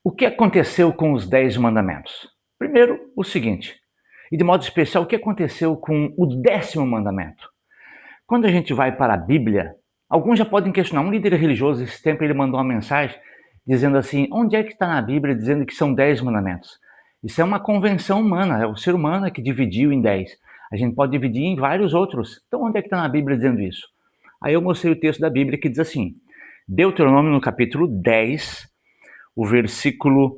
O que aconteceu com os 10 mandamentos? Primeiro, o seguinte, e de modo especial, o que aconteceu com o 10º mandamento? Quando a gente vai para a Bíblia, alguns já podem questionar. Um líder religioso, esse tempo, ele mandou uma mensagem dizendo assim: onde é que está na Bíblia dizendo que são 10 mandamentos? Isso é uma convenção humana, é o ser humano que dividiu em 10. A gente pode dividir em vários outros. Então, onde é que está na Bíblia dizendo isso? Aí eu mostrei o texto da Bíblia que diz assim, Deuteronômio no capítulo 10, o versículo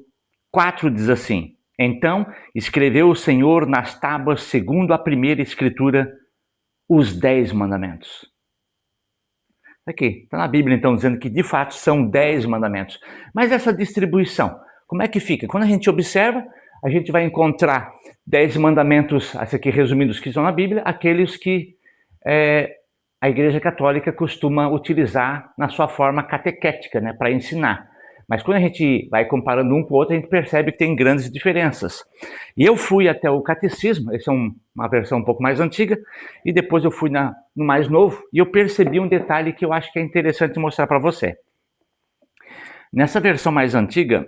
4 diz assim: então escreveu o Senhor nas tábuas, segundo a primeira escritura, os 10 mandamentos. Aqui, está na Bíblia então dizendo que de fato são 10 mandamentos. Mas essa distribuição, como é que fica? Quando a gente observa, a gente vai encontrar 10 mandamentos, esse aqui resumidos que estão na Bíblia, aqueles que a Igreja Católica costuma utilizar na sua forma catequética, né, para ensinar. Mas quando a gente vai comparando um com o outro, a gente percebe que tem grandes diferenças. E eu fui até o Catecismo, essa é uma versão um pouco mais antiga, e depois eu fui no mais novo, e eu percebi um detalhe que eu acho que é interessante mostrar para você. Nessa versão mais antiga,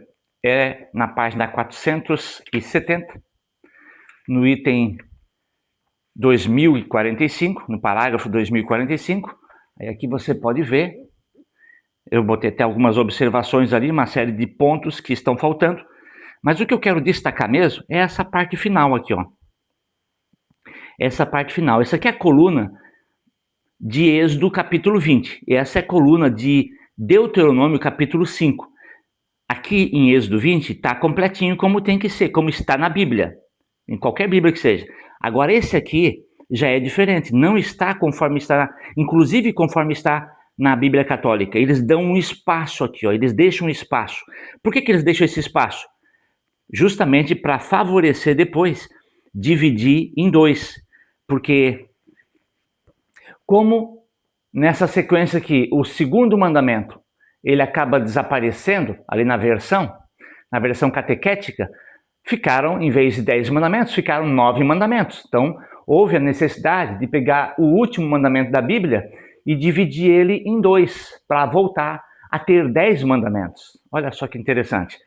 na página 470, no item 2045, no parágrafo 2045, aí aqui você pode ver, eu botei até algumas observações ali, uma série de pontos que estão faltando, mas o que eu quero destacar mesmo é essa parte final aqui, ó. Essa parte final, essa aqui é a coluna de Êxodo capítulo 20, e essa é a coluna de Deuteronômio capítulo 5. Aqui em Êxodo 20 está completinho como tem que ser, como está na Bíblia, em qualquer Bíblia que seja. Agora esse aqui já é diferente, não está conforme está, inclusive conforme está na Bíblia Católica. Eles dão um espaço aqui, ó, eles deixam um espaço. Por que eles deixam esse espaço? Justamente para favorecer depois, dividir em 2. Porque como nessa sequência aqui, o segundo mandamento, ele acaba desaparecendo ali na versão catequética, ficaram, em vez de 10 mandamentos, ficaram 9 mandamentos. Então, houve a necessidade de pegar o último mandamento da Bíblia e dividir ele em 2, para voltar a ter 10 mandamentos. Olha só que interessante.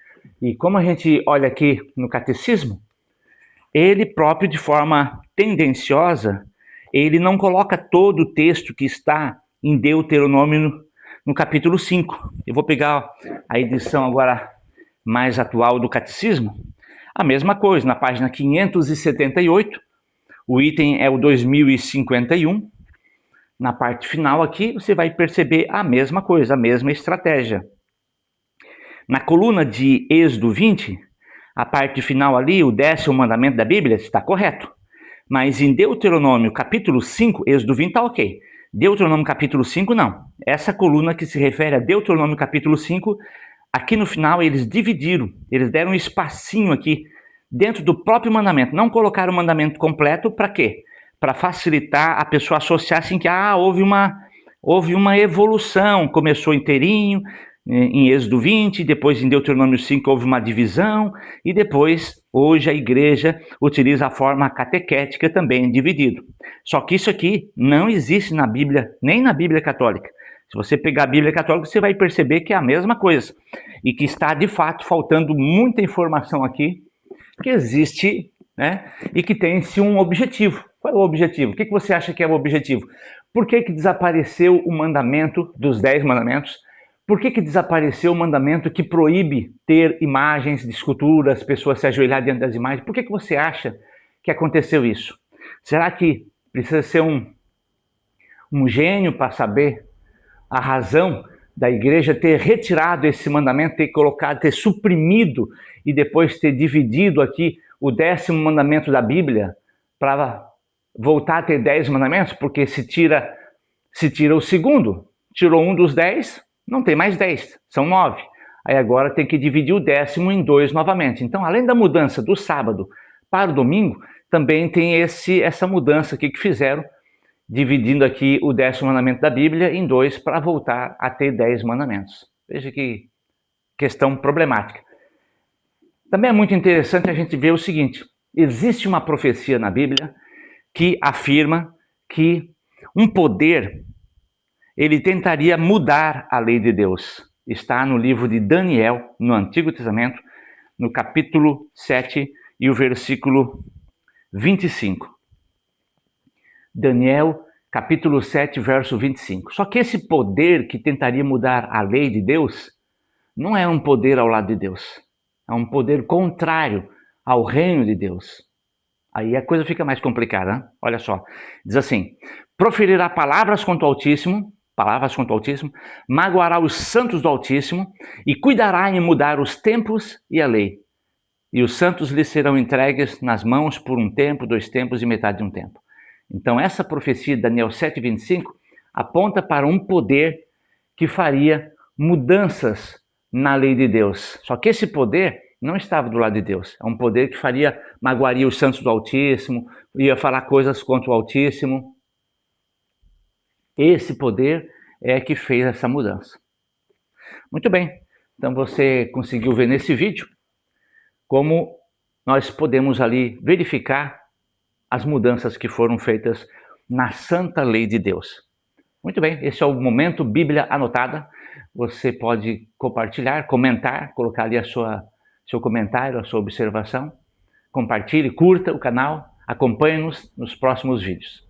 E como a gente olha aqui no Catecismo, ele próprio, de forma tendenciosa, ele não coloca todo o texto que está em Deuteronômio no capítulo 5. Eu vou pegar a edição agora mais atual do Catecismo. A mesma coisa, na página 578, o item é o 2051. Na parte final aqui, você vai perceber a mesma coisa, a mesma estratégia. Na coluna de Êxodo 20, a parte final ali, o 10º mandamento da Bíblia, está correto. Mas em Deuteronômio capítulo 5, Êxodo 20 está ok. Deuteronômio capítulo 5, não. Essa coluna que se refere a Deuteronômio capítulo 5, aqui no final eles dividiram, eles deram um espacinho aqui dentro do próprio mandamento. Não colocaram o mandamento completo, para quê? Para facilitar a pessoa associar assim que houve uma evolução, começou inteirinho, em Êxodo 20, depois em Deuteronômio 5 houve uma divisão, e depois, hoje a igreja utiliza a forma catequética também, dividido. Só que isso aqui não existe na Bíblia, nem na Bíblia Católica. Se você pegar a Bíblia Católica, você vai perceber que é a mesma coisa, e que está, de fato, faltando muita informação aqui, que existe, né, e que tem-se um objetivo. Qual é o objetivo? O que você acha que é o objetivo? Por que desapareceu o mandamento dos 10 mandamentos? Por que desapareceu o mandamento que proíbe ter imagens de esculturas, pessoas se ajoelhar diante das imagens? Por que você acha que aconteceu isso? Será que precisa ser um gênio para saber a razão da igreja ter retirado esse mandamento, ter colocado, ter suprimido e depois ter dividido aqui o 10º mandamento da Bíblia para voltar a ter 10 mandamentos? Porque se tira o segundo, tirou um dos 10, não tem mais 10, são 9. Aí agora tem que dividir o 10º em 2 novamente. Então, além da mudança do sábado para o domingo, também tem essa mudança aqui que fizeram, dividindo aqui o 10º mandamento da Bíblia em 2 para voltar a ter 10 mandamentos. Veja que questão problemática. Também é muito interessante a gente ver o seguinte: existe uma profecia na Bíblia que afirma que um poder ele tentaria mudar a lei de Deus. está no livro de Daniel, no Antigo Testamento, no capítulo 7 e o versículo 25. Daniel, capítulo 7, verso 25. Só que esse poder que tentaria mudar a lei de Deus não é um poder ao lado de Deus. É um poder contrário ao reino de Deus. Aí a coisa fica mais complicada, né? Olha só. Diz assim: proferirá palavras contra o Altíssimo, magoará os santos do Altíssimo e cuidará em mudar os tempos e a lei. E os santos lhe serão entregues nas mãos por um tempo, 2 tempos e metade de um tempo. Então essa profecia de Daniel 7:25 aponta para um poder que faria mudanças na lei de Deus. Só que esse poder não estava do lado de Deus. É um poder que magoaria os santos do Altíssimo, ia falar coisas contra o Altíssimo. Esse poder é que fez essa mudança. Muito bem, então você conseguiu ver nesse vídeo como nós podemos ali verificar as mudanças que foram feitas na santa lei de Deus. Muito bem, esse é o Momento Bíblia Anotada. Você pode compartilhar, comentar, colocar ali seu comentário, a sua observação. Compartilhe, curta o canal, acompanhe-nos nos próximos vídeos.